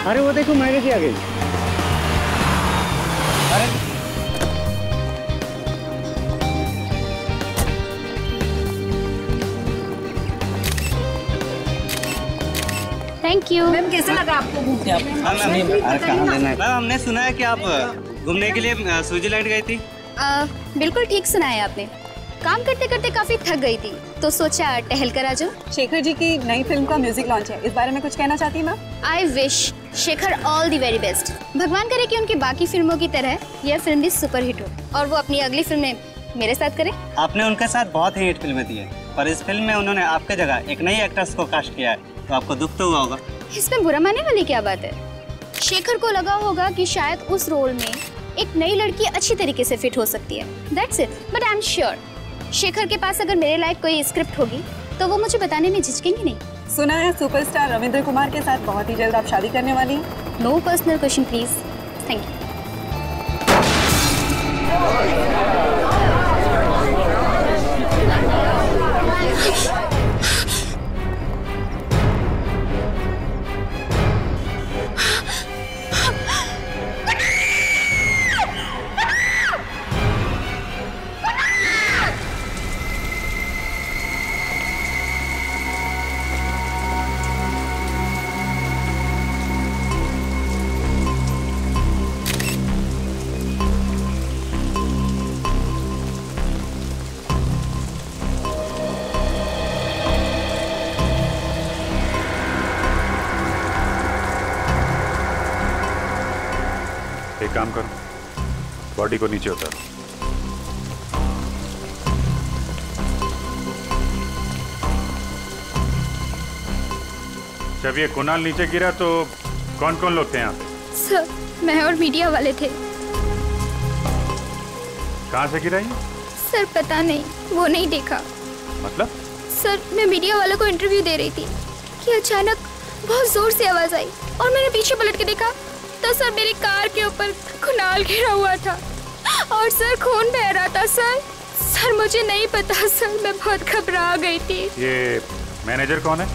अरे वो देखो मैगजी आ गई। अरे थैंक यू। मैम कैसा लगा आपको घूमने? मैम हमने सुना है कि आप घूमने के लिए स्विट्जरलैंड गई थी। बिल्कुल ठीक सुना है आपने। काम करते करते काफी थक गई थी तो सोचा टहल कर आ जाओ। शेखर जी की नई फिल्म का म्यूजिक लॉन्च है, इस बारे में कुछ कहना चाहती हैं ma'am? I wish Shekhar all the very best. भगवान करे कि उनकी बाकी फिल्मों की तरह यह फिल्म भी सुपरहिट हो और वो अपनी अगली फिल्म में मेरे साथ करे। आपने उनके साथ बहुत ही हिट फिल्में दी है, पर इस फिल्म में उन्होंने आपके जगह एक नई एक्ट्रेस को कास्ट किया है, तो आपको दुख तो हुआ होगा। इसमें बुरा मानने वाली क्या बात है? शेखर को लगा होगा कि शायद उस रोल में एक नई लड़की अच्छी तरीके से फिट हो सकती है। That's it. But I am sure Shekhar के पास अगर मेरे लायक कोई स्क्रिप्ट होगी तो वो मुझे बताने में झिझकेंगे नहीं। सुना है सुपरस्टार रविंद्र कुमार के साथ बहुत ही जल्द आप शादी करने वाली हैं। No personal question please. Thank you. एक काम करो, बॉडी को नीचे उतारो। जब ये कुणाल नीचे गिरा तो कौन कौन लोग थे यहाँ? सर मैं और मीडिया वाले थे। कहाँ से गिरा ये? सर पता नहीं, वो नहीं देखा। मतलब? सर मैं मीडिया वालों को इंटरव्यू दे रही थी कि अचानक बहुत जोर से आवाज आई और मैंने पीछे पलट के देखा तो सर मेरी कार के ऊपर कुणाल गिरा हुआ था और सर खून बह रहा था। सर मुझे नहीं पता सर, मैं बहुत घबरा गई थी। ये मैनेजर कौन है?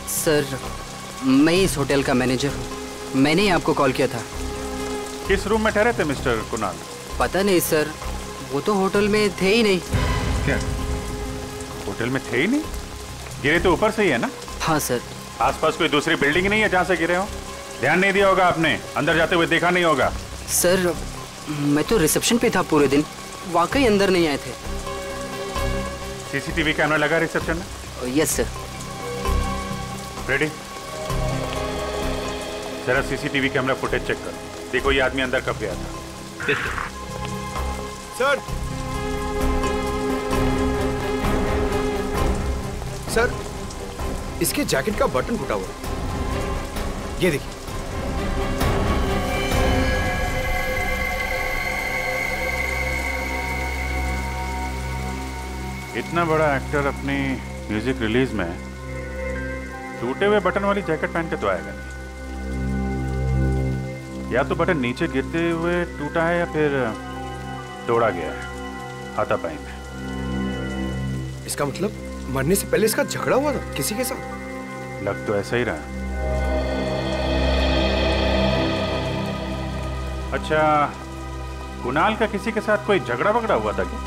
सर मैं इस होटल का मैनेजर हूँ, मैंने ही आपको कॉल किया था। किस रूम में ठहरे थे मिस्टर कुणाल? पता नहीं सर, वो तो होटल में थे ही नहीं। क्या होटल में थे ही नहीं? गिरे तो ऊपर से ही है ना? हाँ सर। आसपास कोई दूसरी बिल्डिंग नहीं है जहाँ से गिरे हो? ध्यान नहीं दिया होगा आपने, अंदर जाते हुए देखा नहीं होगा। सर मैं तो रिसेप्शन पे था पूरे दिन, वाकई अंदर नहीं आए थे। सीसीटीवी कैमरा लगा रिसेप्शन में? Yes sir. रेडी? जरा सीसीटीवी कैमरा फुटेज चेक करो, देखो ये आदमी अंदर कब गया था। सर सर इसके जैकेट का बटन फूटा हुआ, ये देखिए। इतना बड़ा एक्टर अपनी म्यूजिक रिलीज में टूटे हुए बटन वाली जैकेट पहन के तो आएगा नहीं। या तो बटन नीचे गिरते हुए टूटा है या फिर तोड़ा गया है हाथापाई में। इसका मतलब मरने से पहले इसका झगड़ा हुआ था किसी के साथ? लग तो ऐसा ही रहा। अच्छा, कुणाल का किसी के साथ कोई झगड़ा वगड़ा हुआ था क्या?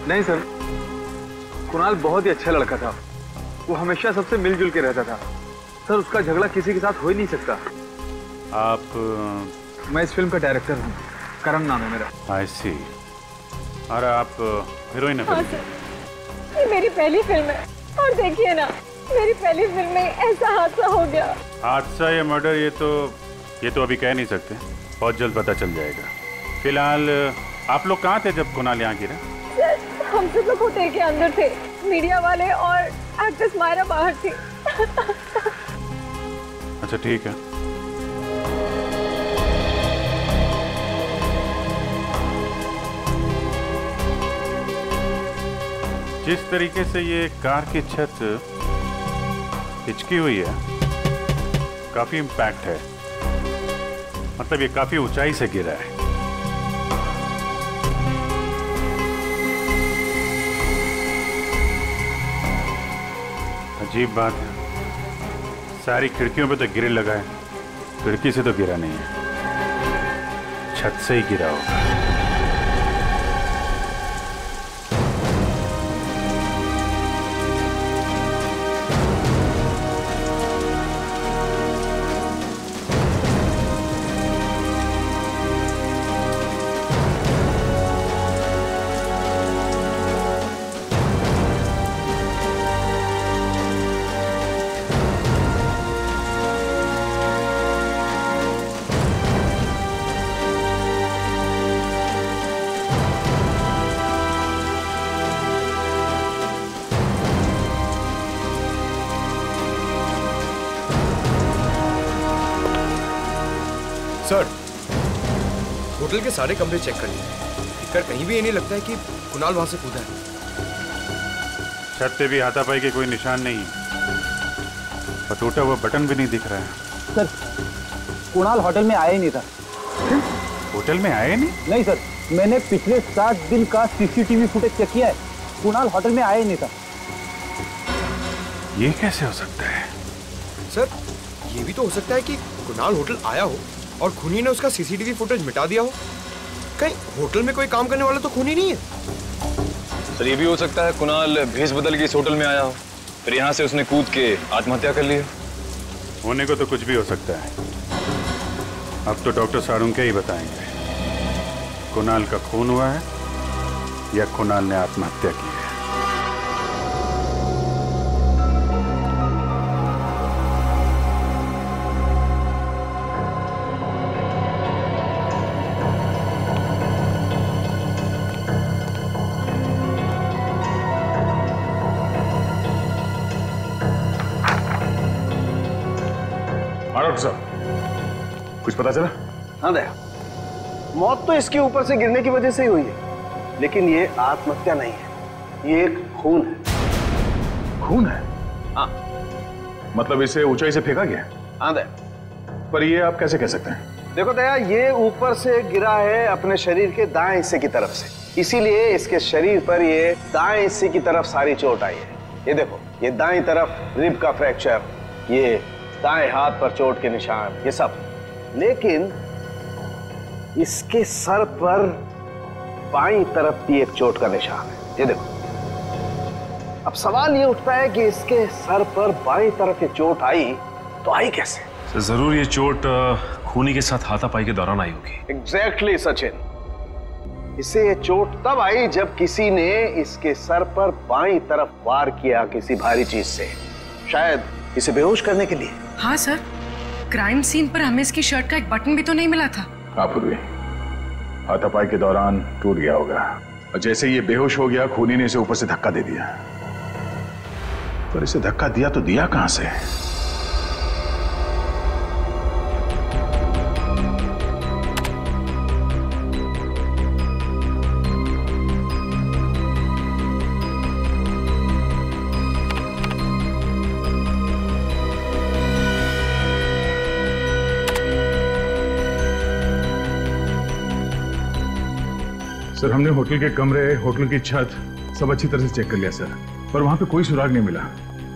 नहीं सर, कुणाल बहुत ही अच्छा लड़का था, वो हमेशा सबसे मिलजुल के रहता था। सर उसका झगड़ा किसी के साथ हो ही नहीं सकता। आप? मैं इस फिल्म का डायरेक्टर हूँ, करण नाम है मेरा। आई सी। और आप हीरोइन है? हाँ सर, ये मेरी पहली फिल्म है और देखिए ना, मेरी पहली फिल्म में ऐसा हादसा हो गया। हादसा या मर्डर ये तो अभी कह नहीं सकते, बहुत जल्द पता चल जाएगा। फिलहाल आप लोग कहाँ थे जब कुणाल यहाँ गिरा? सर हम सब लोग होटल के अंदर थे, मीडिया वाले और एक्ट्रेस मायरा बाहर थी। अच्छा ठीक है। जिस तरीके से ये कार की छत हिचकी हुई है, काफी इम्पैक्ट है, मतलब ये काफी ऊंचाई से गिरा है। अजीब बात है, सारी खिड़कियों पे तो ग्रिल लगा है, खिड़की से तो गिरा नहीं है, छत से ही गिरा होगा। सर, होटल के सारे कमरे चेक कर लिए, फिर कहीं भी ये नहीं लगता है कि कुणाल वहां से कूदा है। छत पे भी हाथापाई के कोई निशान नहीं है और टूटा हुआ बटन भी नहीं दिख रहा है। सर, कुणाल होटल में आया ही नहीं था। होटल में आया नहीं? नहीं सर, मैंने पिछले 7 दिन का सीसीटीवी फुटेज चेक किया है, कुणाल होटल में आया ही नहीं था। ये कैसे हो सकता है? सर, ये भी तो हो सकता है कि कुणाल होटल आया हो और खूनी ने उसका सीसीटीवी फुटेज मिटा दिया हो। कहीं होटल में कोई काम करने वाला तो खूनी नहीं है? सर, ये भी हो सकता है कुणाल भेष बदल के इस होटल में आया हो, फिर यहाँ से उसने कूद के आत्महत्या कर ली। होने को तो कुछ भी हो सकता है। अब तो डॉक्टर सारुंके ही बताएंगे कुणाल का खून हुआ है या कुणाल ने आत्महत्या की है। डॉक्टर साहब, कुछ पता चला? हाँ दया, मौत तो इसके ऊपर से गिरने की वजह से ही हुई है, लेकिन ये आत्महत्या नहीं है, ये एक खून है। खून है? हाँ। मतलब इसे ऊंचाई से फेंका गया? हाँ दया। पर ये आप कैसे कह सकते हैं? देखो दया, ये ऊपर से गिरा है अपने शरीर के दाएं हिस्से की तरफ से, इसीलिए इसके शरीर पर ये दाएं हिस्से की तरफ सारी चोट आई है। ये देखो, ये दाएं तरफ रिब का फ्रैक्चर, ये दाएं हाथ पर चोट के निशान, ये सब। लेकिन इसके सर पर बाईं तरफ भी एक चोट का निशान है, ये देखो। अब सवाल ये उठता है कि इसके सर पर बाईं तरफ ये चोट आई तो आई कैसे? जरूर ये चोट खूनी के साथ हाथापाई के दौरान आई होगी। एग्जैक्टली सचिन, इसे ये चोट तब आई जब किसी ने इसके सर पर बाईं तरफ वार किया किसी भारी चीज से, शायद इसे बेहोश करने के लिए। हाँ सर, क्राइम सीन पर हमें इसकी शर्ट का एक बटन भी तो नहीं मिला था। हाँ पूर्वी, हाथापाई के दौरान टूट गया होगा और जैसे ये बेहोश हो गया, खूनी ने इसे ऊपर से धक्का दे दिया। पर इसे धक्का दिया तो दिया कहां से? सर, हमने होटल के कमरे, होटल की छत सब अच्छी तरह से चेक कर लिया सर, पर वहां पे कोई सुराग नहीं मिला।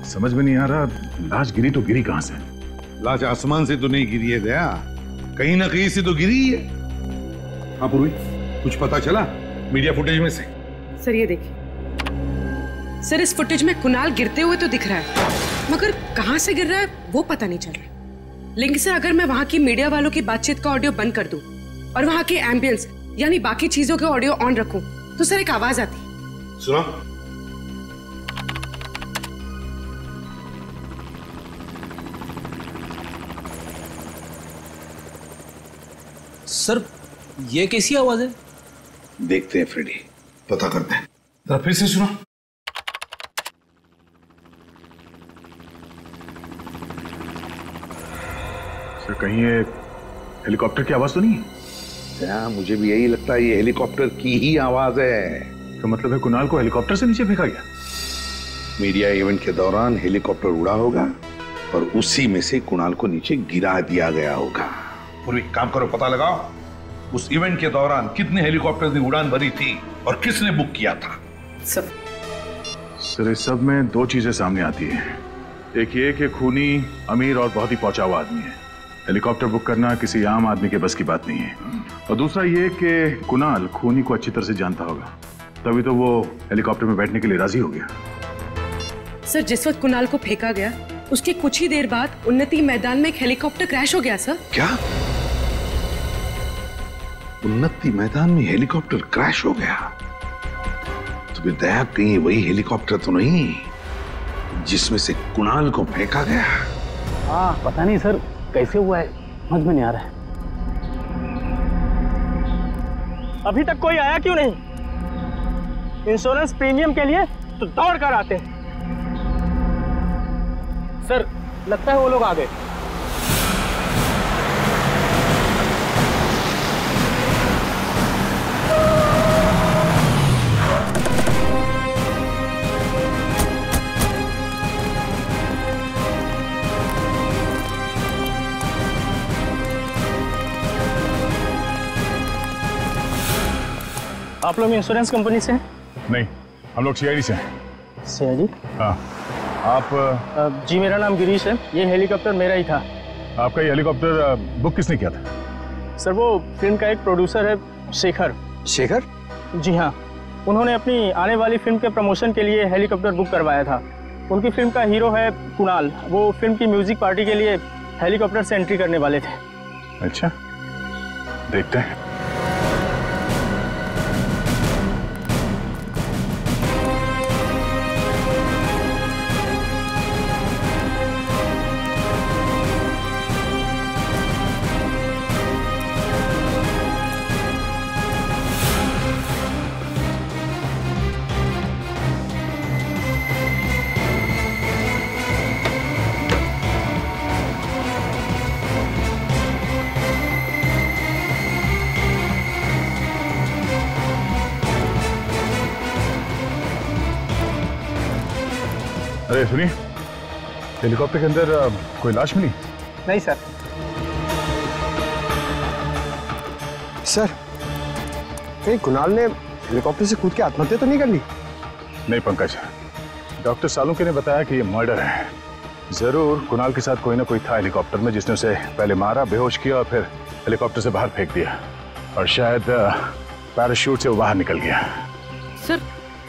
समझ में नहीं आ रहा लाश गिरी तो गिरी कहां से? लाश आसमान से तो नहीं गिरी है दया, कहीं ना कहीं से तो गिरी है। हाँ पूर्वी, कुछ पता चला मीडिया फुटेज में से? सर ये देखिए, सर इस फुटेज में कुणाल गिरते हुए तो दिख रहा है, मगर कहां से गिर रहा है वो पता नहीं चल रहा। लेकिन सर अगर मैं वहां की मीडिया वालों की बातचीत का ऑडियो बंद कर दूं और वहां की एम्बियंस यानी बाकी चीजों के ऑडियो ऑन रखूं तो सर एक आवाज आती। सुनो। सर ये कैसी आवाज है? देखते हैं फ्रेडी, पता करते हैं। जरा फिर से सुनो। सर, कहीं ये हेलीकॉप्टर की आवाज तो नहीं है? मुझे भी यही लगता है, ये हेलीकॉप्टर की ही आवाज है। तो मतलब है कुणाल को हेलीकॉप्टर से नीचे फेंका गया? मीडिया इवेंट के दौरान हेलीकॉप्टर उड़ा होगा और उसी में से कुणाल को नीचे गिरा दिया गया होगा। पूरी काम करो, पता लगाओ उस इवेंट के दौरान कितने हेलीकॉप्टर ने उड़ान भरी थी और किसने बुक किया था। सर, इस सब में दो चीजें सामने आती है। एक ये कि खूनी अमीर और बहुत ही पहुंचा हुआ आदमी है। हेलीकॉप्टर बुक करना किसी आम आदमी के बस की बात नहीं है। और दूसरा ये कि कुणाल खूनी को अच्छी तरह से जानता होगा, तभी तो वो हेलीकॉप्टर में बैठने के लिए राजी हो गया। सर, जिस वक्त कुणाल को फेंका गया उसके कुछ ही देर बाद उन्नति मैदान में एक हेलीकॉप्टर क्रैश हो गया सर। क्या? उन्नति मैदान में हेलीकॉप्टर क्रैश हो गया? तो फिर दया कहीं वही हेलीकॉप्टर तो नहीं जिसमें से कुणाल को फेंका गया? हाँ, पता नहीं सर कैसे हुआ है, समझ में नहीं आ रहा है। अभी तक कोई आया क्यों नहीं? इंश्योरेंस प्रीमियम के लिए तो दौड़ कर आते हैं। सर, लगता है वो लोग आ गए। आप लोग इंश्योरेंस कंपनी से हैं? नहीं, हम लोग सीआईडी से हैं। सीआईडी? हाँ। आप? जी, मेरा नाम गिरीश है। ये हेलीकॉप्टर मेरा ही था। आपका ये हेलीकॉप्टर बुक किसने किया था? सर, वो फिल्म का एक प्रोड्यूसर है, शेखर। शेखर? जी हाँ, उन्होंने अपनी आने वाली फिल्म के प्रमोशन के लिए हेलीकॉप्टर बुक करवाया था। उनकी फिल्म का हीरो है कुणाल। वो फिल्म की म्यूजिक पार्टी के लिए हेलीकॉप्टर से एंट्री करने वाले थे। अच्छा, देखते हैं। अरे सुनिए, हेलीकॉप्टर के अंदर कोई लाश मिली? नहीं सर। सर, कहीं कुणाल ने हेलीकॉप्टर से कूद के आत्महत्या तो नहीं कर ली? नहीं पंकज, डॉक्टर सालुंके ने बताया कि ये मर्डर है। जरूर कुणाल के साथ कोई ना कोई था हेलीकॉप्टर में जिसने उसे पहले मारा, बेहोश किया और फिर हेलीकॉप्टर से बाहर फेंक दिया, और शायद पैराशूट से वो बाहर निकल गया। सर,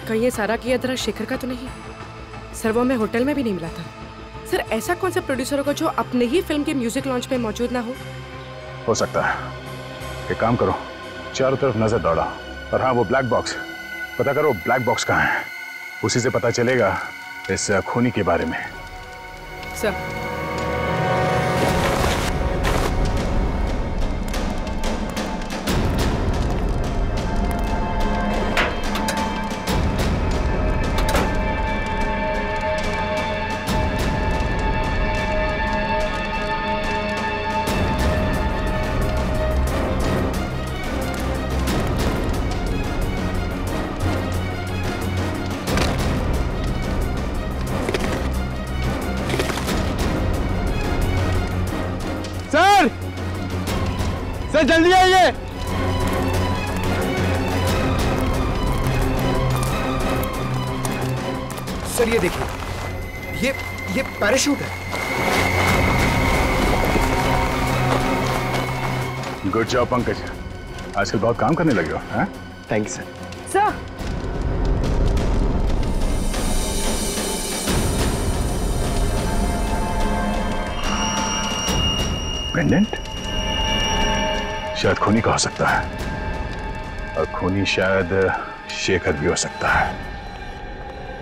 कहीं ये सारा किया जरा शेखर का तो नहीं? सर, वो हमें होटल में भी नहीं मिला था। सर, ऐसा कौन सा प्रोड्यूसर होगा जो अपने ही फिल्म के म्यूजिक लॉन्च में मौजूद ना हो सकता है। एक काम करो, चारों तरफ नजर दौड़ा, और हाँ, वो ब्लैक बॉक्स पता करो, ब्लैक बॉक्स कहाँ है। उसी से पता चलेगा इस खूनी के बारे में। सर, सर जल्दी आइए। सर ये देखिए, ये पैराशूट है। गुड जॉब पंकज, आजकल बहुत काम करने लगे हो। हाँ, thank you sir. Sir, pendant शायद खूनी का हो सकता है, और खूनी शायद शेखर भी हो सकता है।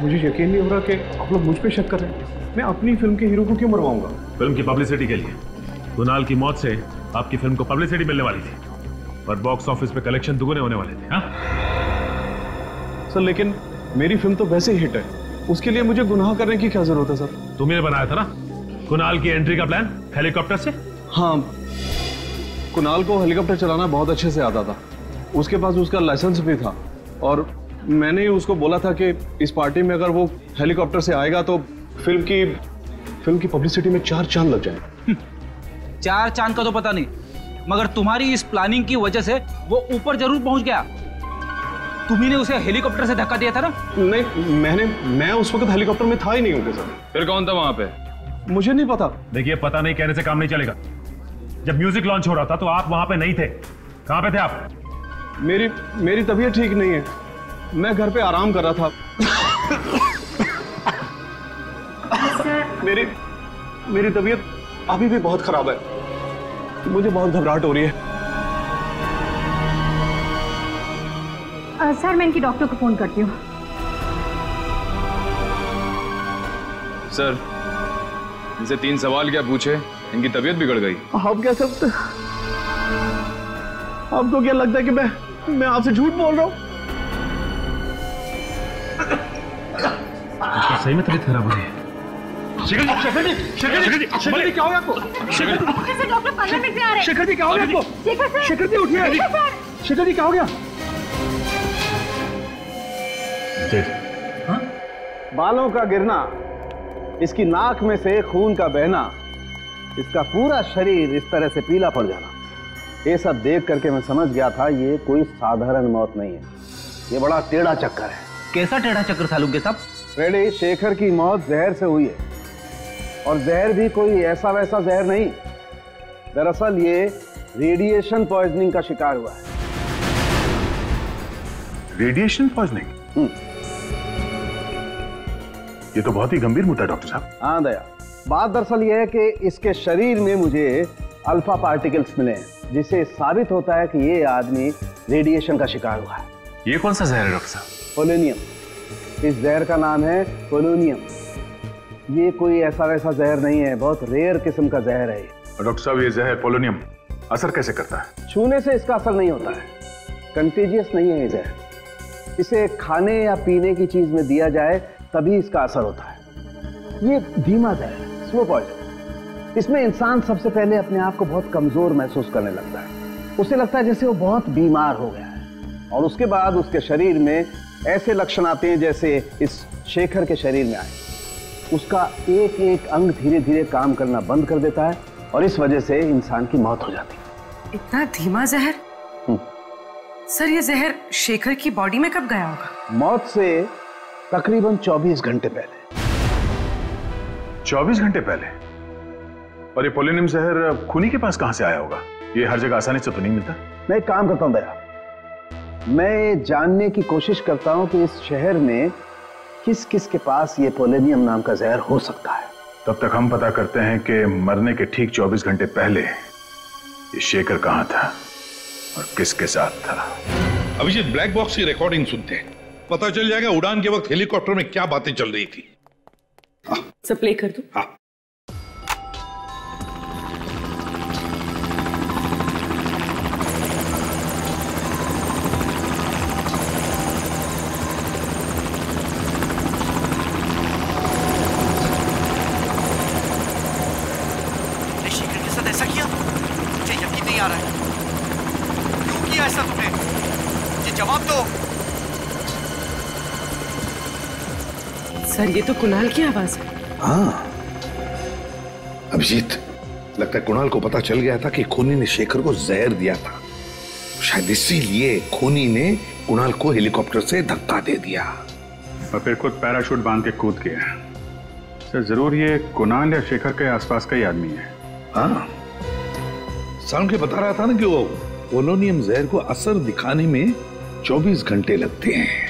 मुझे यकीन नहीं हो रहा कि आप लोग मुझ पे शक कर रहे हैं। मैं अपनी फिल्म के हीरो को क्यों मरवाऊंगा? फिल्म की पब्लिसिटी के लिए। कुणाल की मौत से आपकी फिल्म को पब्लिसिटी मिलने वाली थी, और बॉक्स ऑफिस पे कलेक्शन दुगने होने वाले थे। हाँ सर, लेकिन मेरी फिल्म तो वैसे ही हिट है, उसके लिए मुझे गुनाह करने की क्या जरूरत है सर? तुमने बनाया था ना कुणाल की एंट्री का प्लान हेलीकॉप्टर से? हाँ, कुणाल को हेलीकॉप्टर चलाना बहुत अच्छे से आता था। उसके पास उसका लाइसेंस भी था, और मैंने ही उसको बोला था कि इस पार्टी में अगर वो हेलीकॉप्टर से आएगा तो फिल्म की पब्लिसिटी में 4 चांद लग जाएंगे। 4 चांद का तो पता नहीं, मगर तुम्हारी इस प्लानिंग की वजह से वो ऊपर जरूर पहुंच गया। तुम्ही ने उसे हेलीकॉप्टर से धक्का दिया था ना? नहीं, मैं उस वक्त हेलीकॉप्टर में था ही नहीं उनके साथ। फिर कौन था वहां पे? मुझे नहीं पता। देखिए, पता नहीं कहने से काम नहीं चलेगा। जब म्यूजिक लॉन्च हो रहा था तो आप वहां पे नहीं थे। कहां पे थे आप? मेरी तबीयत ठीक नहीं है, मैं घर पे आराम कर रहा था। मेरी तबीयत अभी भी बहुत खराब है, मुझे बहुत घबराहट हो रही है। सर मैं इनकी डॉक्टर को फोन करती हूँ। सर, इनसे 3 सवाल क्या पूछे, इनकी तबीयत बिगड़ गई। आप क्या सकते, आपको क्या लगता है कि मैं आपसे झूठ बोल रहा हूँ? सही में तबीयत खराब हो रही है। शेखर जी क्या हो गया आपको? डॉक्टर 15 मिनट में आ रहे हैं। शेखर जी क्या हो गया आपको? शेखर जी उठिए। शेखर जी क्या हो गया? बालों का गिरना, इसकी नाक में से खून का बहना, इसका पूरा शरीर इस तरह से पीला पड़ जाना, ये सब देख करके मैं समझ गया था ये कोई साधारण मौत नहीं है, ये बड़ा टेढ़ा चक्कर है। कैसा टेढ़ा चक्कर सालुंके साहब? रेडी, शेखर की मौत जहर से हुई है, और जहर भी कोई ऐसा वैसा जहर नहीं। दरअसल ये रेडिएशन पॉइजनिंग का शिकार हुआ है। Radiation poisoning? ये तो बहुत ही गंभीर मुद्दा है डॉक्टर साहब। हाँ दया, बात दरअसल ये है कि इसके शरीर में मुझे अल्फा पार्टिकल्स मिले हैं, जिससे साबित होता है कि ये आदमी रेडिएशन का शिकार हुआ है। ये कौन सा जहर है डॉक्टर साहब? पोलोनियम। इस जहर का नाम है पोलोनियम। ये कोई ऐसा वैसा जहर नहीं है, बहुत रेयर किस्म का जहर है। डॉक्टर साहब, ये जहर पोलोनियम असर कैसे करता है? छूने से इसका असर नहीं होता है, कंटेजियस नहीं है ये जहर। इसे खाने या पीने की चीज में दिया जाए तभी इसका असर होता है। ये धीमा जहर, स्लो पॉइजन। इसमें इंसान सबसे पहले अपने आप को बहुत कमजोर महसूस करने लगता है, उसे लगता है जैसे वो बहुत बीमार हो गया है, और उसके बाद उसके शरीर में ऐसे लक्षण आते हैं जैसे इस शेखर के शरीर में आए। उसका एक एक अंग धीरे धीरे काम करना बंद कर देता है, और इस वजह से इंसान की मौत हो जाती है। इतना धीमा जहर? सर, ये जहर शेखर की बॉडी में कब गया होगा? मौत से तकरीबन 24 घंटे पहले। 24 घंटे पहले? और ये पोलोनियम जहर खूनी के पास कहां से आया होगा? ये हर जगह आसानी से तो नहीं मिलता। मैं एक काम करता हूं दया, मैं जानने की कोशिश करता हूं कि इस शहर में किस किस के पास ये पोलोनियम नाम का जहर हो सकता है। तब तक हम पता करते हैं कि मरने के ठीक 24 घंटे पहले ये शेखर कहां था और किसके साथ था। अभिजीत, ब्लैक बॉक्स की रिकॉर्डिंग सुनते हैं, पता चल जाएगा उड़ान के वक्त हेलीकॉप्टर में क्या बातें चल रही थी। सब प्ले कर दो। हाँ। शेखर के साथ ऐसा किया? मुझे यकीन नहीं आ रहा है। क्यों किया ऐसा तुमने? ये जवाब दो। सर, ये तो कुणाल की आवाज है। हाँ अभिजीत, लगता है कुणाल को पता चल गया था कि खूनी ने शेखर को जहर दिया था, शायद इसीलिए खूनी ने कुणाल को हेलीकॉप्टर से धक्का दे दिया और फिर खुद पैराशूट बांध के कूद गया। सर, जरूर ये कुणाल या शेखर के आसपास का ही आदमी है। हाँ, सालुंके बता रहा था ना कि वो पोलोनियम जहर को असर दिखाने में 24 घंटे लगते हैं।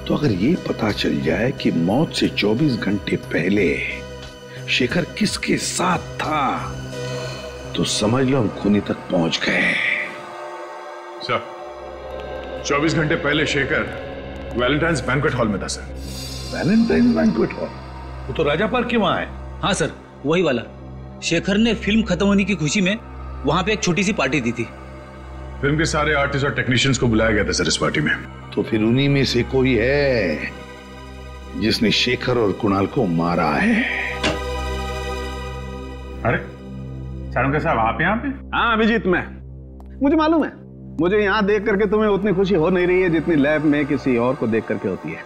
तो अगर ये पता चल जाए कि मौत से 24 घंटे पहले शेखर किसके साथ था, तो समझ लो हम खूनी तक पहुंच गए। सर, 24 घंटे पहले शेखर वैलेंटाइन्स बैंक्वेट हॉल में था सर। Valentine's banquet hall? वो तो राजा पार्क के वहां है। हाँ सर, वही वाला। शेखर ने फिल्म खत्म होने की खुशी में वहां पे एक छोटी सी पार्टी दी थी। फिल्म के सारे आर्टिस्ट और टेक्नीशियंस को बुलाया गया था सर इस पार्टी में। तो फिर उन्हीं में से कोई है जिसने शेखर और कुणाल को मारा है। अरे सालुंके साहब, आप यहाँ पे? हाँ अभिजीत, मुझे मालूम है। मुझे यहाँ देख करके तुम्हें उतनी खुशी हो नहीं रही है जितनी लैब में किसी और को देख करके होती है।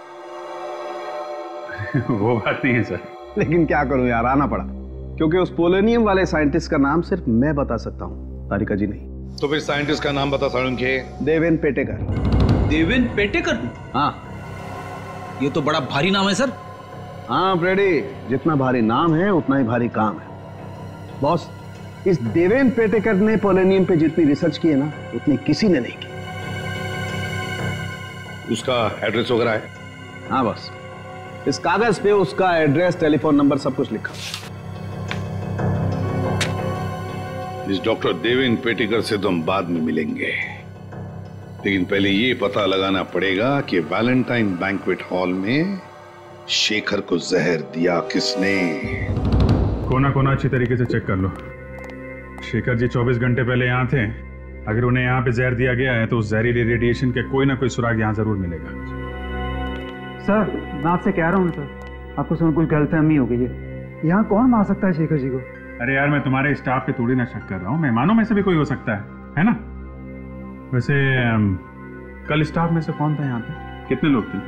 वो बात नहीं है सर, लेकिन क्या करूं यार, आना पड़ा, क्योंकि उस पोलोनियम वाले साइंटिस्ट का नाम सिर्फ मैं बता सकता हूँ, तारिका जी नहीं। तो फिर साइंटिस्ट का नाम बता सालुंके। देवेन पेटेकर। देवेन पेटेकर? हाँ। ये तो बड़ा भारी नाम है सर। हाँ फ्रेडी, जितना भारी नाम है उतना ही भारी काम है। बॉस, इस देवेंद्र पेटेकर ने पोलोनियम पे जितनी रिसर्च की है ना, उतनी किसी ने नहीं की। उसका एड्रेस वगैरह है? हाँ बॉस, इस कागज पे उसका एड्रेस, टेलीफोन नंबर सब कुछ लिखा। इस डॉक्टर देवेंद्र पेटेकर से तो हम बाद में मिलेंगे, लेकिन पहले ये पता लगाना पड़ेगा कि वैलेंटाइन बैंक्वेट हॉल में शेखर को जहर दिया किसने। कोना कोना अच्छी तरीके से चेक कर लो। शेखर जी 24 घंटे पहले यहाँ थे। अगर उन्हें यहाँ पे जहर दिया गया है तो उस जहरीले रेडिएशन के कोई ना कोई सुराग यहाँ जरूर मिलेगा। सर मैं आपसे कह रहा हूँ सर, आपको सुन कुछ गलतफहमी हो गई है। यहाँ कौन मार सकता है शेखर जी को? अरे यार, मैं तुम्हारे स्टाफ पे थोड़ी ना शक कर रहा हूँ, मेहमानों में से भी कोई हो सकता है ना? वैसे कल स्टाफ में से कौन था यहाँ पे? कितने लोग थे?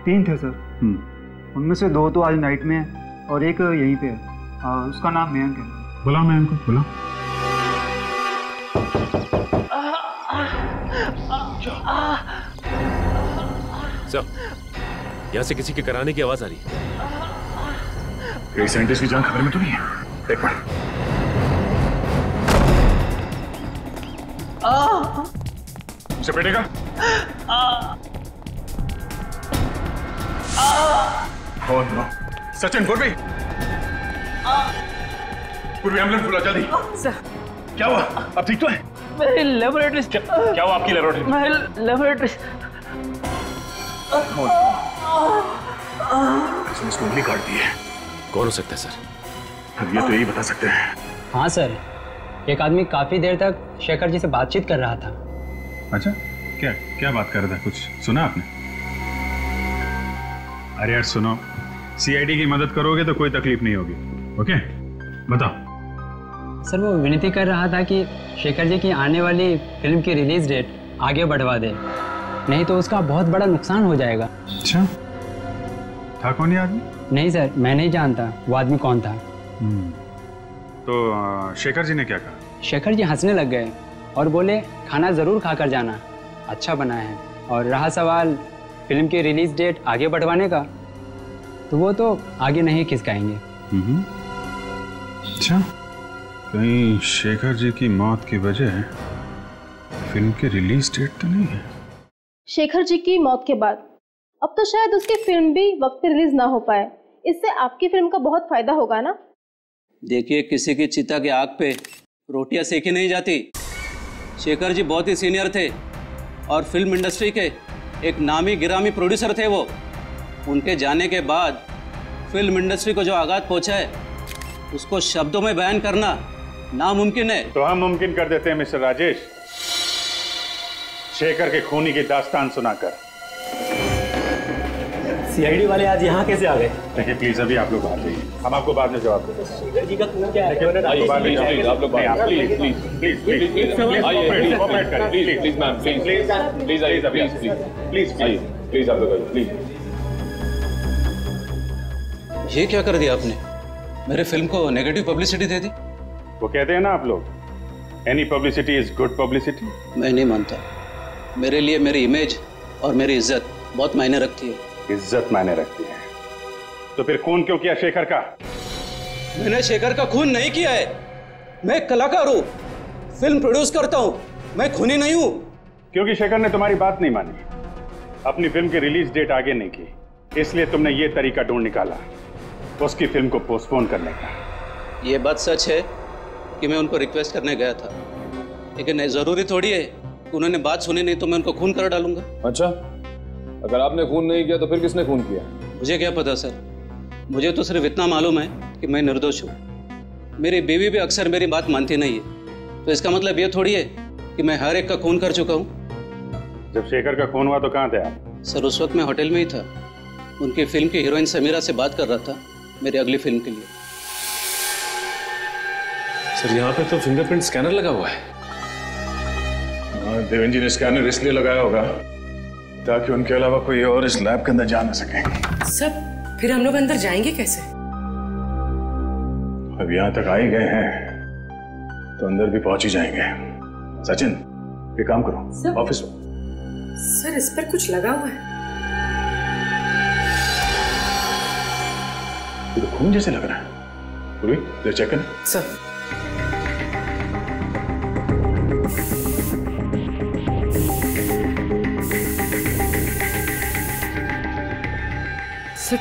3 थे सर। उनमें से 2 तो आज नाइट में है और एक यहीं पे है। उसका नाम मयंक है। बुलाओ मयंक को, बुलाओ। सर, यहाँ से किसी के कराने की आवाज आ रही है। एक साइंटिस्ट की जान खबर में तो नहीं है? एक मिनट। उसे पेटेगा? कौन? सचिन, पूर्वी, पूर्वी एम्बुलेंस बुला जल्दी। सर क्या हुआ? अब ठीक तो है? मेरी लेबोरेटरी। क्या हुआ आपकी लेबोरेटरी? मेरी लेबोरेटरी। इसने इसको उंगली काट दी है। कौन हो सकता है सर? अब ये तो यही बता सकते हैं। हाँ सर, एक आदमी काफी देर तक शेखर जी से बातचीत कर रहा था। अच्छा, क्या क्या बात कर रहा था? कुछ सुना आपने? अरे यार सुनो, सीआईडी की मदद करोगे तो कोई तकलीफ नहीं होगी। ओके, बताओ। सर वो विनती कर रहा था कि शेखर जी की आने वाली फिल्म की रिलीज डेट आगे बढ़वा दे, नहीं तो उसका बहुत बड़ा नुकसान हो जाएगा। अच्छा, था कौन ये आदमी? नहीं सर, मैं नहीं जानता वो आदमी कौन था। तो शेखर जी ने क्या कहा? शेखर जी हंसने लग गए और बोले खाना जरूर खाकर जाना, अच्छा बना है। और रहा सवाल फिल्म की रिलीज डेट आगे बढ़वाने का, तो वो तो आगे नहीं खिसकाएंगे। अच्छा, कहीं शेखर जी की मौत की वजह फिल्म की रिलीज डेट तो नहीं है? शेखर जी की मौत के बाद अब तो शायद उसकी फिल्म भी वक्त पे रिलीज ना हो पाए। इससे आपकी फिल्म का बहुत फायदा होगा ना? देखिए, किसी की चिता की आग पे रोटियां सेकी नहीं जाती। शेखर जी बहुत ही सीनियर थे और फिल्म इंडस्ट्री के एक नामी गिरामी प्रोड्यूसर थे वो। उनके जाने के बाद फिल्म इंडस्ट्री को जो आघात पहुंचा है उसको शब्दों में बयान करना नामुमकिन है। तो हम मुमकिन कर देते हैं मिस्टर राजेश, शेखर के खूनी की दास्तान सुनाकर। सीआईडी वाले आज यहाँ कैसे आ गए? देखिए प्लीज, अभी आप लोग बाहर जाइए, हम आपको बाद में जवाब देते हैं। शेखर जी का खून क्या है? आप लोग please please please please please ma'am, please please please please आप लोग प्लीज। ये क्या कर दिया आपने? मेरे फिल्म को नेगेटिव पब्लिसिटी दे दी। वो कहते हैं ना आप लोग, any publicity is good publicity. मैं नहीं मानता। मेरे लिए मेरी इमेज और मेरी इज्जत बहुत मायने रखती है। इज्जत मायने रखती है तो फिर खून क्यों किया शेखर का? मैंने शेखर का खून नहीं किया है। मैं एक कलाकार हूँ, फिल्म प्रोड्यूस करता हूँ, मैं खूनी नहीं हूँ। क्योंकि शेखर ने तुम्हारी बात नहीं मानी, अपनी फिल्म की रिलीज डेट आगे नहीं की, इसलिए तुमने ये तरीका ढूंढ निकाला उसकी फिल्म को पोस्टपोन करने का। ये बात सच है कि मैं उनको रिक्वेस्ट करने गया था, लेकिन जरूरी थोड़ी है कि उन्होंने बात सुनी नहीं तो मैं उनको खून कर डालूंगा। अच्छा, अगर आपने खून नहीं किया तो फिर किसने खून किया? मुझे क्या पता सर, मुझे तो सिर्फ इतना मालूम है कि मैं निर्दोष हूँ। मेरी बीवी भी अक्सर मेरी बात मानती नहीं है, तो इसका मतलब ये थोड़ी है कि मैं हर एक का खून कर चुका हूँ। जब शेखर का खून हुआ तो कहाँ थे आप? सर उस वक्त मैं होटल में ही था, उनकी फिल्म की हीरोइन समीरा से बात कर रहा था मेरी अगली फिल्म के लिए। सर यहाँ पे तो फिंगरप्रिंट स्कैनर लगा हुआ है। देवेंद्र जी ने स्कैनर इसलिए लगाया होगा ताकि उनके अलावा कोई और इस लैब के अंदर जा ना सके। सब फिर हम लोग अंदर जाएंगे कैसे? अब यहाँ तक आ ही गए हैं तो अंदर भी पहुंच ही जाएंगे। सचिन, ये काम करो, ऑफिस में। सर इस पर कुछ लगा हुआ है। ये तो खून जैसे लग रहा है। पूर्वी जरा चेक कर। सर सर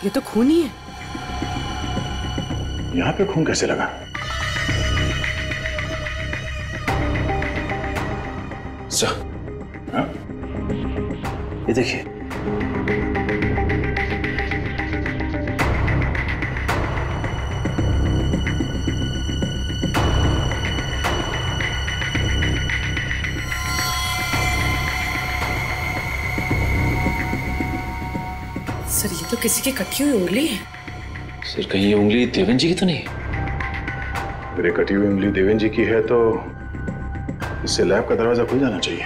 ये तो खून ही है। यहाँ पे खून कैसे लगा? सर हाँ? ये देखिए, सर ये तो किसी की कटी हुई उंगली है। सर कहीं ये उंगली देवेन जी की तो नहीं? अगर ये कटी हुई उंगली देवेन जी की है तो इससे लैब का दरवाजा खुल जाना चाहिए।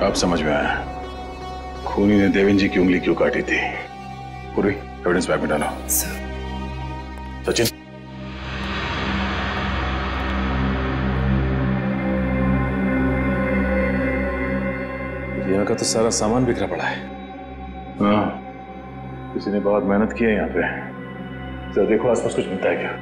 अब समझ में आया खूनी ने देवेन जी की उंगली क्यों काटी थी। पूरी एविडेंस बैग में डालो। सचिन, यहाँ का तो सारा सामान बिखरा पड़ा है। हाँ, किसी ने बहुत मेहनत की है यहाँ पे। जरा देखो आसपास कुछ मिलता है क्या।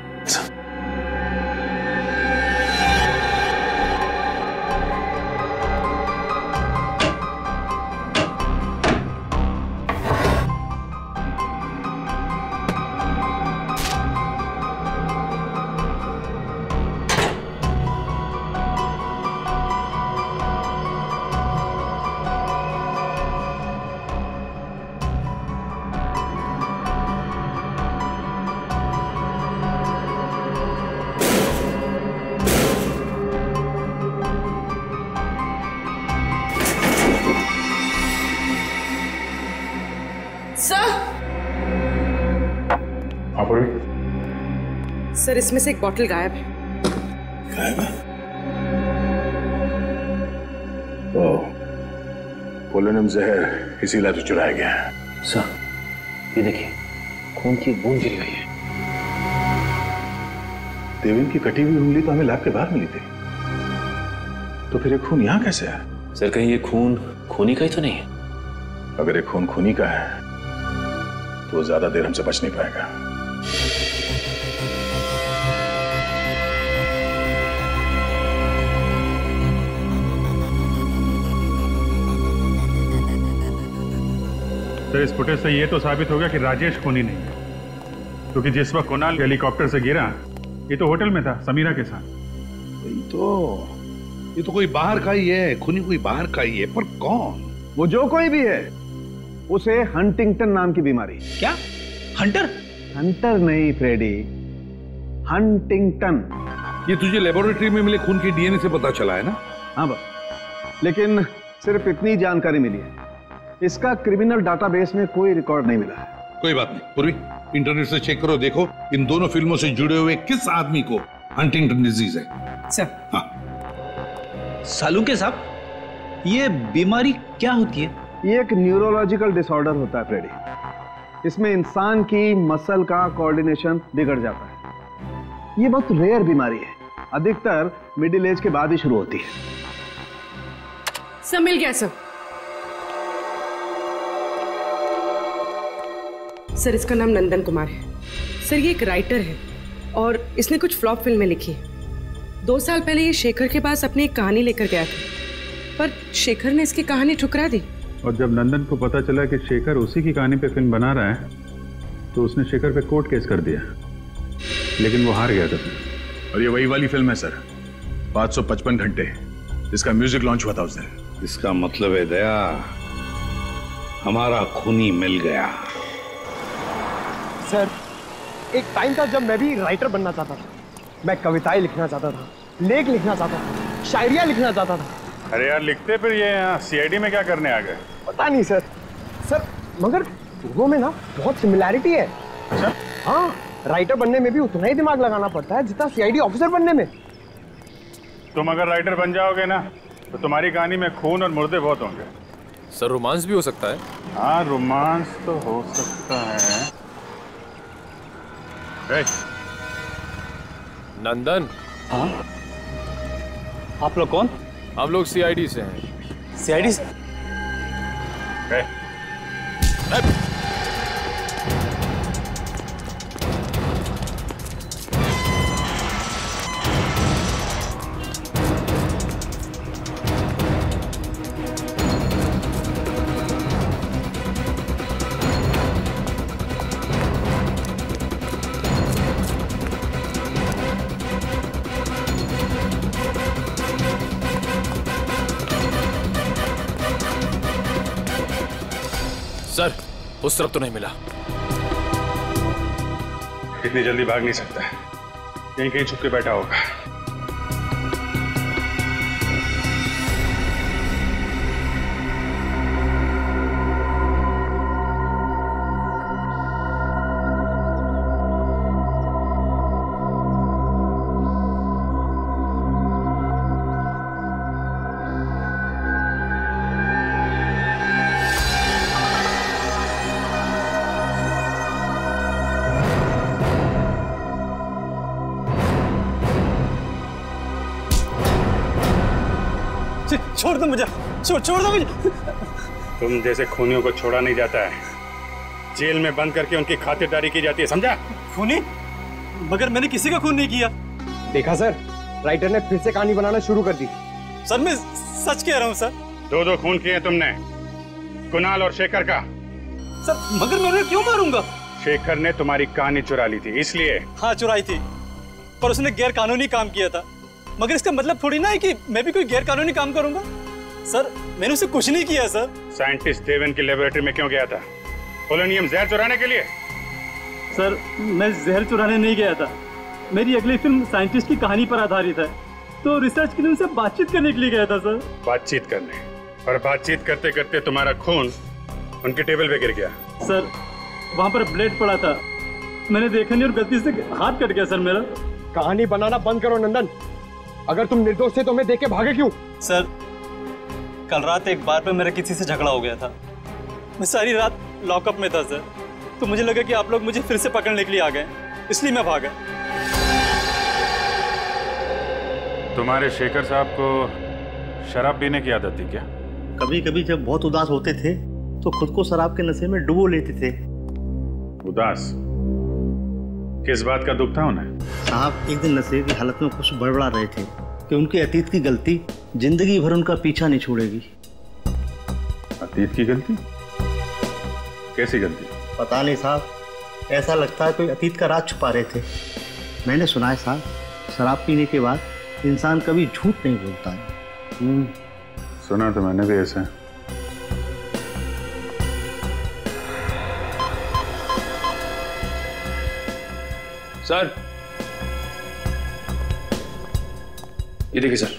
सर इसमें से एक बॉटल गायब है। गायब है? ओह, पोलोनियम जहर इसी लैब से चुराया गया है। सर ये देखिए, खून की एक बूंद गिरी हुई है। देवेन की कटी हुई उंगली तो हमें लैब के बाहर मिली थी, तो फिर ये खून यहाँ कैसे है? सर कहीं ये खून खूनी का ही तो नहीं है? अगर ये खून खूनी का है तो वो ज्यादा देर हमसे बच नहीं पाएगा। सर इस फुटेज से ये तो साबित हो गया कि राजेश खूनी नहीं है, क्योंकि जिस वक्त कुणाल हेलीकॉप्टर से गिरा ये तो होटल में था समीरा के साथ। ये तो कोई बाहर का ही है, खूनी कोई बाहर का ही है, पर कौन? वो जो कोई भी है, उसे हंटिंगटन नाम की बीमारी। क्या? हंटर? हंटर नहीं फ्रेडी, हंटिंगटन। ये तुझे लेबोरेटरी में मिले खून के डीएनए से पता चला है ना? हाँ बस, लेकिन सिर्फ इतनी जानकारी मिली है, इसका क्रिमिनल डाटाबेस में कोई रिकॉर्ड नहीं मिला है। कोई बात नहीं पूर्वी, इंटरनेट से चेक करो, देखो इन दोनों फिल्मों से जुड़े हुए किस आदमी को हंटिंगटन डिजीज है। सर हाँ सालुंके साहब, ये बीमारी क्या होती है? ये एक न्यूरोलॉजिकल डिसऑर्डर होता है फ्रेडी। इसमें इंसान की मसल का कोऑर्डिनेशन बिगड़ जाता है। ये बहुत रेयर बीमारी है, अधिकतर मिडिल एज के बाद ही शुरू होती है। सब मिल गया सर। सर इसका नाम नंदन कुमार है। सर ये एक राइटर है और इसने कुछ फ्लॉप फिल्में लिखी है। 2 साल पहले ये शेखर के पास अपनी एक कहानी लेकर गया था, पर शेखर ने इसकी कहानी ठुकरा दी। और जब नंदन को पता चला कि शेखर उसी की कहानी पे फिल्म बना रहा है, तो उसने शेखर पे कोर्ट केस कर दिया, लेकिन वो हार गया था। और ये वही वाली फिल्म है सर, 555 घंटे, इसका म्यूजिक लॉन्च हुआ था उस दिन। इसका मतलब है दया, हमारा खूनी मिल गया। सर एक टाइम था जब मैं भी राइटर बनना चाहता था। मैं कविताएं लिखना चाहता था, लेख लिखना चाहता था, शायरियां लिखना चाहता था। अरे यार लिखते फिर ये यहाँ सीआईडी में क्या करने आ गए? पता नहीं सर। सर मगर दोनों में ना बहुत सिमिलैरिटी है। अच्छा? हाँ, राइटर बनने में भी उतना ही दिमाग लगाना पड़ता है जितना सीआईडी ऑफिसर बनने में। तुम अगर राइटर बन जाओगे ना तो तुम्हारी कहानी में खून और मुर्दे बहुत होंगे। सर रोमांस भी हो सकता है? हाँ रोमांस तो हो सकता है। नंदन। हाँ? आप लोग कौन? हम लोग सीआईडी से हैं। सीआईडी से? सर, उस तरफ तो नहीं मिला। इतनी जल्दी भाग नहीं सकता, कहीं कहीं छुप के बैठा होगा। छोड़ दो मुझे, छोड़ दो मुझे। तुम जैसे खूनियों को छोड़ा नहीं जाता है, जेल में बंद करके उनकी खातिरदारी की जाती है, समझा? खूनी? मगर मैंने किसी का खून नहीं किया। देखा सर, राइटर ने फिर से कहानी बनाना शुरू कर दी। सर मैं सच कह रहा हूँ सर। दो खून किए तुमने, कुणाल और शेखर का। सर मगर मैं उन्हें क्यों मारूंगा? शेखर ने तुम्हारी कहानी चुरा ली थी इसलिए। हाँ चुराई थी, पर उसने गैर कानूनी काम किया था। मगर इसका मतलब थोड़ी ना है कि मैं भी कोई गैर कानूनी काम करूंगा। सर मैंने उसे कुछ नहीं किया सर। साइंटिस्ट देवन की लेबोरेटरी में क्यों गया था? पोलोनियम जहर चुराने के लिए? सर मैं जहर चुराने नहीं गया था, मेरी अगली फिल्म साइंटिस्ट की कहानी पर आधारित है, तो रिसर्च के लिए उनसे बातचीत करने के लिए गया था सर। बातचीत करने? और बातचीत करते करते तुम्हारा खून उनके टेबल पे गिर गया। सर वहाँ पर ब्लेड पड़ा था, मैंने देखा नहीं और गलती से हाथ कट गया सर मेरा। कहानी बनाना बंद करो नंदन, अगर तुम निर्दोष थे तो मैं देख के भागे क्यों? सर कल रात एक बार पे मेरा किसी से झगड़ा हो गया था, मैं सारी रात लॉकअप में था सर, तो मुझे लगा कि आप लोग मुझे फिर से पकड़ने के लिए आ गए, इसलिए मैं भागा। तुम्हारे शेखर साहब को शराब पीने की आदत थी क्या? कभी कभी जब बहुत उदास होते थे तो खुद को शराब के नशे में डुबो लेते थे। उदास? किस बात का दुख था उन्हें? साहब एक दिन नशे की हालत में कुछ बड़बड़ा रहे थे कि उनके अतीत की गलती जिंदगी भर उनका पीछा नहीं छोड़ेगी। अतीत की गलती? कैसी गलती? पता नहीं साहब, ऐसा लगता है कोई अतीत का राज छुपा रहे थे। मैंने सुना है साहब, शराब पीने के बाद इंसान कभी झूठ नहीं बोलता है। सुना तो मैंने भी ऐसा। सर ये देखिए सर,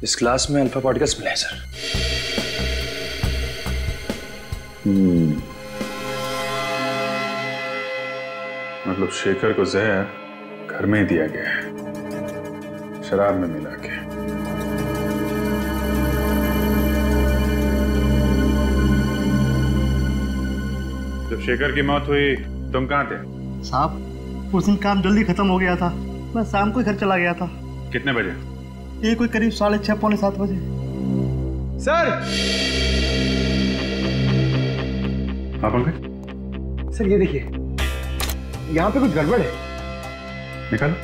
इस क्लास में अल्फा पार्टिकल्स मिले हैं सर। मतलब शेखर को जहर घर में ही दिया गया है, शराब में मिला के। जब शेखर की मौत हुई तुम कहाँ थे? साहब उस दिन काम जल्दी खत्म हो गया था, मैं शाम को घर चला गया था। कितने बजे? ये कोई करीब 6:30 पौने 7 बजे। सर! हाँ पंकज? सर ये देखिए, यहाँ पे कुछ गड़बड़ है। निकालो।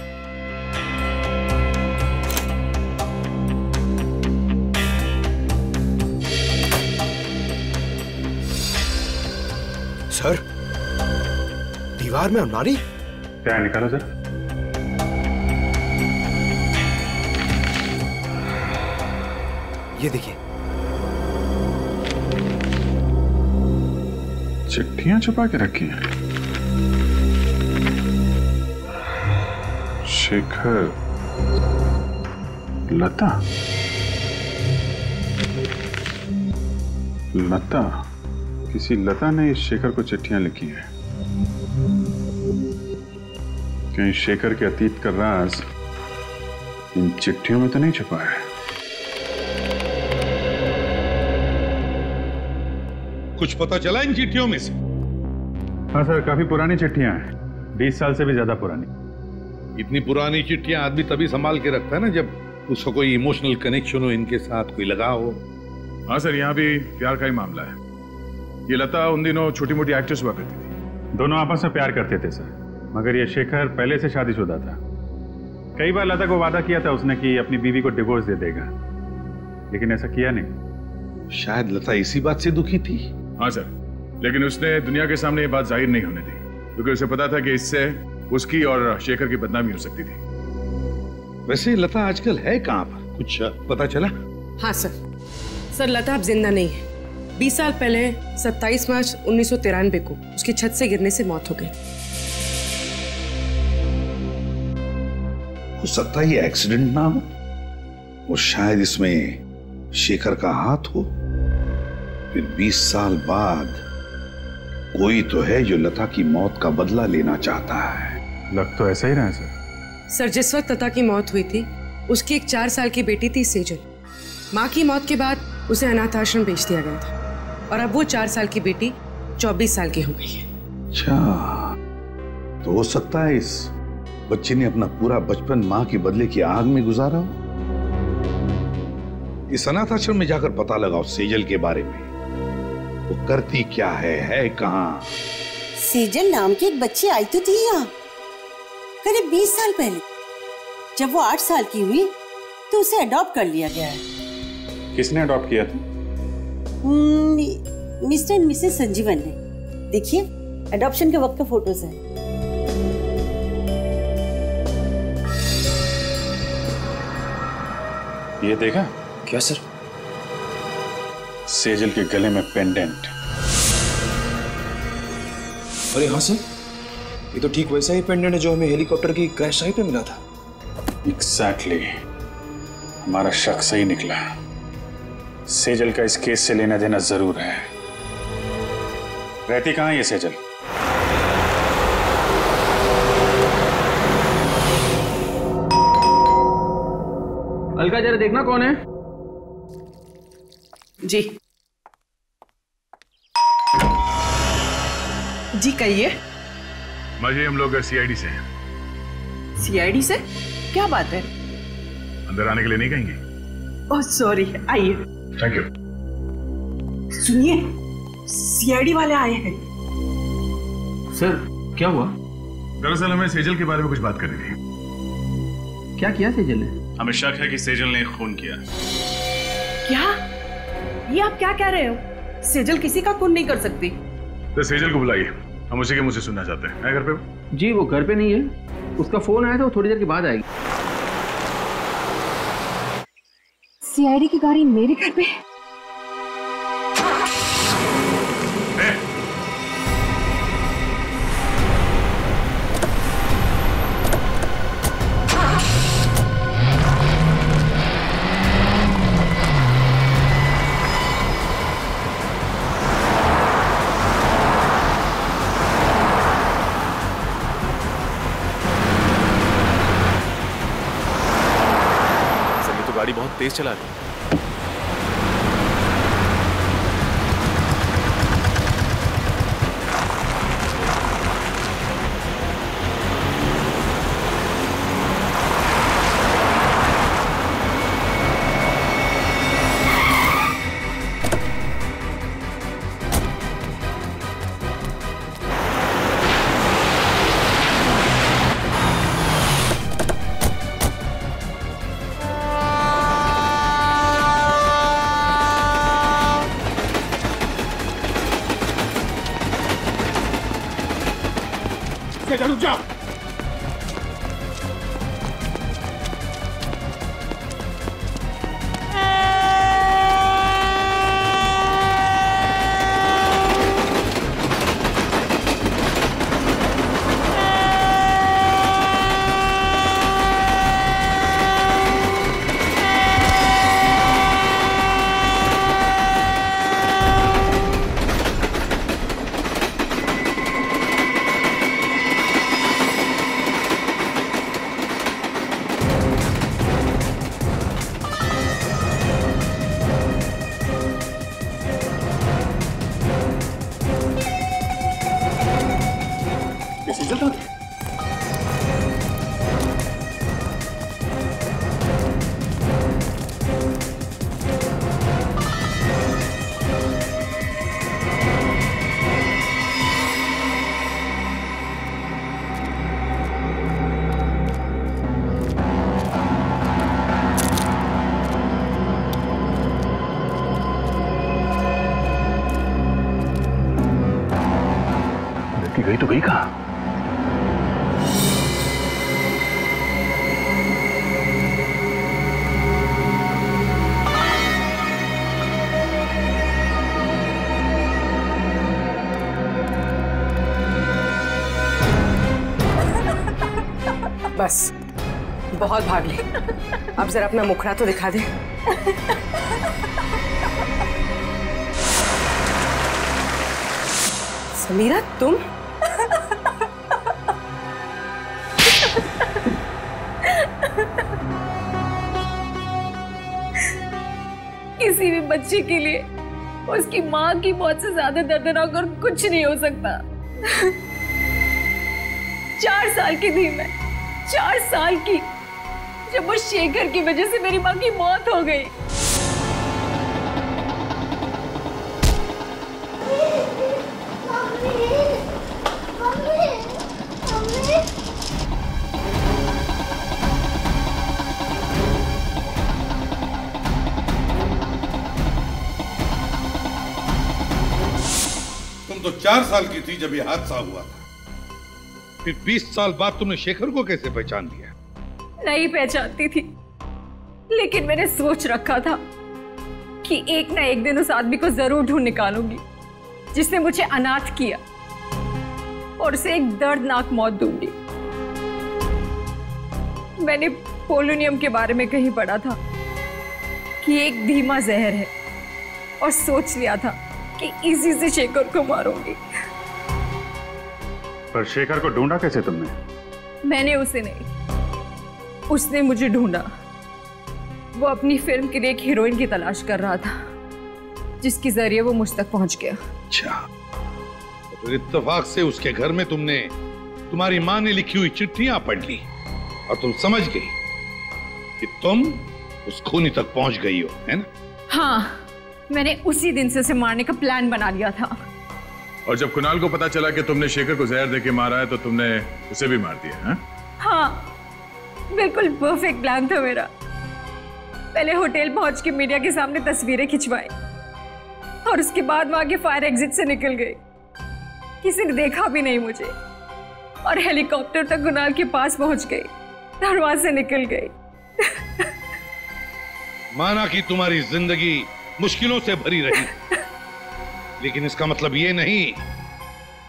सर दीवार में अलमारी? क्या है, निकालो सर। ये देखिए, चिट्ठियां छुपा के रखी हैं। शेखर, लता, लता, किसी लता ने इस शेखर को चिट्ठियां लिखी हैं। कहीं शेखर के अतीत का राज इन चिट्ठियों में तो नहीं छुपा है। कुछ पता चला इन चिट्ठियों में से? हाँ सर, काफी पुरानी चिट्ठियां हैं, 20 साल से भी ज्यादा पुरानी। इतनी पुरानी चिट्ठियां आदमी तभी संभाल के रखता है ना जब उसका कोई इमोशनल कनेक्शन हो इनके साथ, कोई लगाव हो। हाँ सर, यहाँ भी प्यार का ही मामला है। ये लता उन दिनों छोटी मोटी एक्ट्रेस हुआ करती थी। दोनों आपस में प्यार करते थे सर, मगर ये शेखर पहले से शादीशुदा था। कई बार लता को वादा किया था उसने कि अपनी बीवी को डिवोर्स दे देगा, लेकिन ऐसा किया नहीं। शायद लता इसी बात से दुखी थी। हाँ सर, लेकिन उसने दुनिया के सामने ये बात जाहिर नहीं होने दी, क्योंकि उसे पता था कि इससे उसकी और शेखर की बदनामी हो सकती थी। वैसे लता आजकल है कहाँ पर, कुछ पता चला? हाँ सर, लता अब जिंदा नहीं है। 20 साल पहले 27 मार्च 1993 को उसकी छत से गिरने से मौत हो गई। हो सकता है ये एक्सीडेंट ना हो और शायद इसमें शेखर का हाथ हो। फिर 20 साल बाद कोई तो है जो लता की मौत का बदला लेना चाहता है। लग तो ऐसा ही रहा है सर, जिस वक्त लता की मौत हुई थी उसकी एक 4 साल की बेटी थी सेजल। माँ की मौत के बाद उसे अनाथ आश्रम भेज दिया गया था और अब वो 4 साल की बेटी 24 साल की हो गई है। अच्छा, तो हो सकता है इस बच्चे ने अपना पूरा बचपन माँ के बदले की आग में गुजारा हो। इस अनाथ आश्रम में जाकर पता लगाओ सेजल के बारे में, वो करती क्या है कहाँ। सेजल नाम की एक बच्ची आई तो थी यहाँ करीब 20 साल पहले। जब वो 8 साल की हुई तो उसे अडॉप्ट कर लिया गया है। किसने अडॉप्ट किया था? मिस्टर एंड मिसेस संजीवन ने। देखिए, अडॉप्शन के वक्त का फोटोज है। ये देखा? क्या सर? सेजल के गले में पेंडेंट। अरे हाँ सर, ये तो ठीक वैसा ही पेंडेंट है जो हमें हेलीकॉप्टर की क्रैश साइट पे मिला था। एग्जैक्टली, हमारा शक सही निकला। सेजल का इस केस से लेना देना जरूर है। रहती कहाँ है ये सेजल? अलका, जरा देखना कौन है। जी जी कहिए। माजी, हम लोग सीआईडी से हैं। सीआईडी से? क्या बात है? अंदर आने के लिए नहीं कहेंगे? ओह सॉरी, आइए। Thank you. सुनिए, सीआईडी वाले आए हैं। सर, क्या हुआ? दरअसल हमें सेजल के बारे में कुछ बात करनी थी। क्या किया सेजल ने? हमें शक है कि सेजल ने खून किया। क्या? ये आप क्या कह रहे हो? सेजल किसी का खून नहीं कर सकती। तो सेजल को बुलाइए, हम उसी के मुंह से सुनना चाहते हैं। है घर पे? जी, वो घर पे नहीं है। उसका फोन आया था, वो थोड़ी देर के बाद आएगी। सीआईडी की गाड़ी मेरे घर पे? गाड़ी बहुत तेज चला रही है। रुक जाओ। बस बहुत भाग ली, अब जरा अपना मुखड़ा तो दिखा दे। समीरा तुम? किसी भी बच्चे के लिए उसकी माँ की मौत से ज्यादा दर्दनाक और कुछ नहीं हो सकता। 4 साल की थी मैं, 4 साल की, जब वो शेखर की वजह से मेरी माँ की मौत हो गई। तुम तो 4 साल की थी जब ये हादसा हुआ था, फिर 20 साल बाद तुमने शेखर को कैसे पहचान लिया? नहीं पहचानती थी, लेकिन मैंने सोच रखा था कि एक ना एक दिन उस आदमी को जरूर ढूंढ निकालूंगी जिसने मुझे अनाथ किया, और उसे एक दर्दनाक मौत दूंगी। मैंने पोलोनियम के बारे में कहीं पढ़ा था कि एक धीमा जहर है, और सोच लिया था कि इसी से शेखर को मारूंगी। पर शेखर को ढूंढा कैसे तुमने? मैंने उसे नहीं, उसने मुझे ढूंढा। वो अपनी फिल्म के लिए एक हीरोइन की तलाश कर रहा था, जिसके जरिए वो मुझ तक पहुंच गया। अच्छा, तो फिर इत्तेफाक से उसके घर में तुमने तुम्हारी माँ ने लिखी हुई चिट्ठियां पढ़ ली और तुम समझ गई कि तुम उस खूनी तक पहुंच गई हो, है ना? हाँ, मैंने उसी दिन से उसे मारने का प्लान बना लिया था। और जब कुणाल को पता चला कि तुमने शेखर को जहर देके मारा है तो तुमने उसे भी मार दिया, है? हाँ, बिल्कुल परफेक्ट प्लान था मेरा। पहले होटल पहुंच के मीडिया के सामने तस्वीरें खिंचवाई, और उसके बाद वहां के फायर एग्जिट से निकल गई। किसी ने देखा भी नहीं मुझे, और हेलीकॉप्टर तक कुणाल के पास पहुंच गई, और वहां से निकल गई। माना कि तुम्हारी जिंदगी मुश्किलों से भरी रही, लेकिन इसका मतलब ये नहीं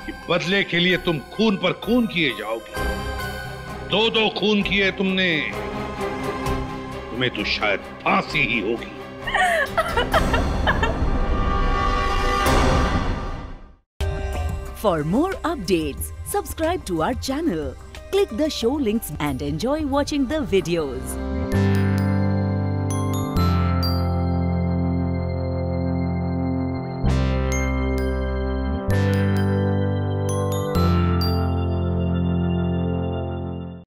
कि बदले के लिए तुम खून पर खून किए जाओगे। 2 खून किए तुमने, तुम्हें तो शायद फांसी ही होगी। For more updates, subscribe to our channel, click the show links and enjoy watching the videos.